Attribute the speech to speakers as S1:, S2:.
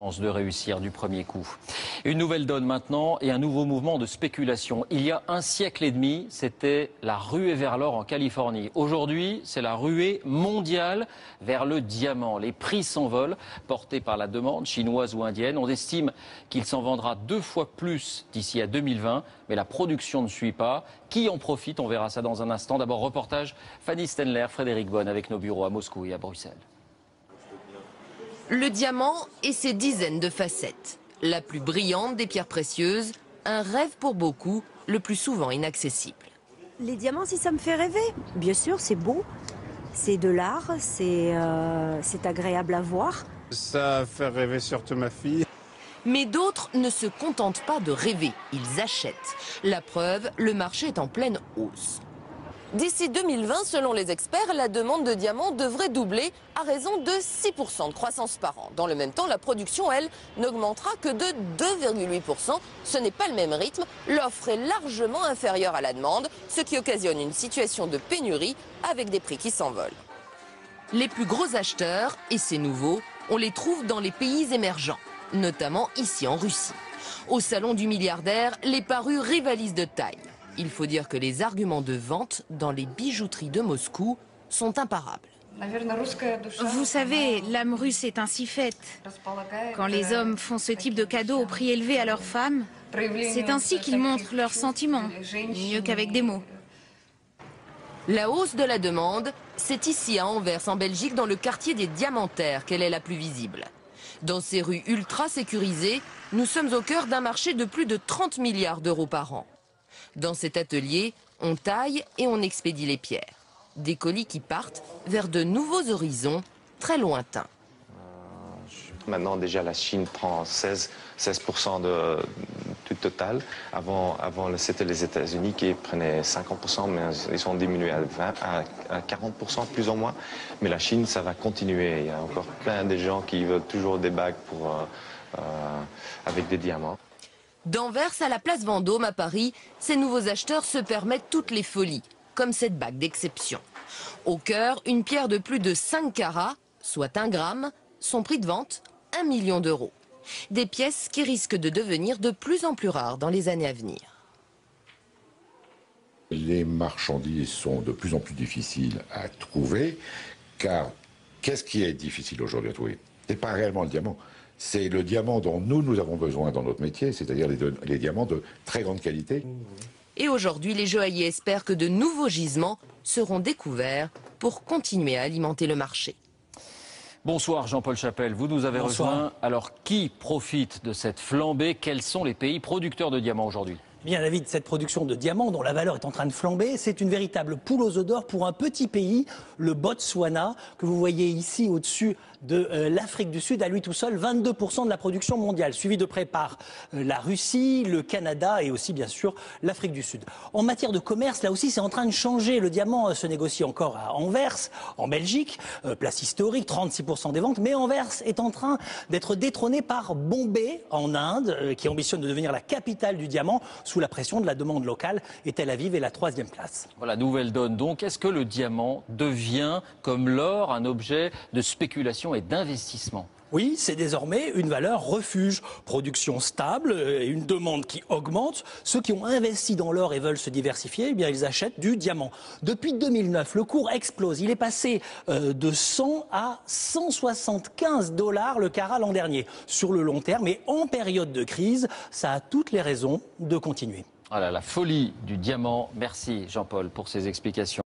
S1: De réussir du premier coup. Une nouvelle donne maintenant et un nouveau mouvement de spéculation. Il y a un siècle et demi, c'était la ruée vers l'or en Californie. Aujourd'hui, c'est la ruée mondiale vers le diamant. Les prix s'envolent, portés par la demande chinoise ou indienne. On estime qu'il s'en vendra 2 fois plus d'ici à 2020, mais la production ne suit pas. Qui en profite? On verra ça dans un instant. D'abord, reportage Fanny Stenler, Frédéric Bonne avec nos bureaux à Moscou et à Bruxelles.
S2: Le diamant et ses dizaines de facettes. La plus brillante des pierres précieuses, un rêve pour beaucoup, le plus souvent inaccessible.
S3: Les diamants, si ça me fait rêver, bien sûr, c'est beau, c'est de l'art, c'est agréable à voir.
S4: Ça fait rêver surtout ma fille.
S2: Mais d'autres ne se contentent pas de rêver, ils achètent. La preuve, le marché est en pleine hausse. D'ici 2020, selon les experts, la demande de diamants devrait doubler à raison de 6% de croissance par an. Dans le même temps, la production, elle, n'augmentera que de 2,8%. Ce n'est pas le même rythme. L'offre est largement inférieure à la demande, ce qui occasionne une situation de pénurie avec des prix qui s'envolent. Les plus gros acheteurs, et c'est nouveau, on les trouve dans les pays émergents, notamment ici en Russie. Au salon du milliardaire, les parures rivalisent de taille. Il faut dire que les arguments de vente dans les bijouteries de Moscou sont imparables.
S5: Vous savez, l'âme russe est ainsi faite. Quand les hommes font ce type de cadeaux au prix élevé à leurs femmes, c'est ainsi qu'ils montrent leurs sentiments, mieux qu'avec des mots.
S2: La hausse de la demande, c'est ici à Anvers, en Belgique, dans le quartier des Diamantaires, qu'elle est la plus visible. Dans ces rues ultra sécurisées, nous sommes au cœur d'un marché de plus de 30 milliards d'euros par an. Dans cet atelier, on taille et on expédie les pierres. Des colis qui partent vers de nouveaux horizons très lointains.
S6: Maintenant, déjà, la Chine prend 16% du total. Avant c'était les États-Unis qui prenaient 50%, mais ils sont diminués à 40%, plus ou moins. Mais la Chine, ça va continuer. Il y a encore plein de gens qui veulent toujours des bagues avec des diamants.
S2: D'Anvers à la place Vendôme à Paris, ces nouveaux acheteurs se permettent toutes les folies, comme cette bague d'exception. Au cœur, une pierre de plus de 5 carats, soit 1 gramme, son prix de vente, 1 million d'euros. Des pièces qui risquent de devenir de plus en plus rares dans les années à venir.
S7: Les marchandises sont de plus en plus difficiles à trouver, car qu'est-ce qui est difficile aujourd'hui à trouver? Ce n'est pas réellement le diamant. C'est le diamant dont nous avons besoin dans notre métier, c'est-à-dire les diamants de très grande qualité.
S2: Et aujourd'hui, les joailliers espèrent que de nouveaux gisements seront découverts pour continuer à alimenter le marché.
S1: Bonsoir Jean-Paul Chapelle, vous nous avez rejoint. Alors qui profite de cette flambée? Quels sont les pays producteurs de diamants aujourd'hui?
S8: Bien, David, cette production de diamants dont la valeur est en train de flamber, c'est une véritable poule aux œufs d'or pour un petit pays, le Botswana, que vous voyez ici au-dessus de l'Afrique du Sud, à lui tout seul, 22% de la production mondiale, suivi de près par la Russie, le Canada et aussi bien sûr l'Afrique du Sud. En matière de commerce, là aussi c'est en train de changer. Le diamant se négocie encore à Anvers, en Belgique, place historique, 36% des ventes, mais Anvers est en train d'être détrôné par Bombay en Inde, qui ambitionne de devenir la capitale du diamant sous la pression de la demande locale, et Tel Aviv est la 3e place.
S1: Voilà, nouvelle donne donc. Est-ce que le diamant devient, comme l'or, un objet de spéculation et d'investissement?
S8: Oui, c'est désormais une valeur refuge. Production stable et une demande qui augmente. Ceux qui ont investi dans l'or et veulent se diversifier, eh bien, ils achètent du diamant. Depuis 2009, le cours explose. Il est passé de 100 à 175 $ le carat l'an dernier. Sur le long terme, et en période de crise, ça a toutes les raisons de continuer.
S1: Voilà, la folie du diamant. Merci Jean-Paul pour ces explications.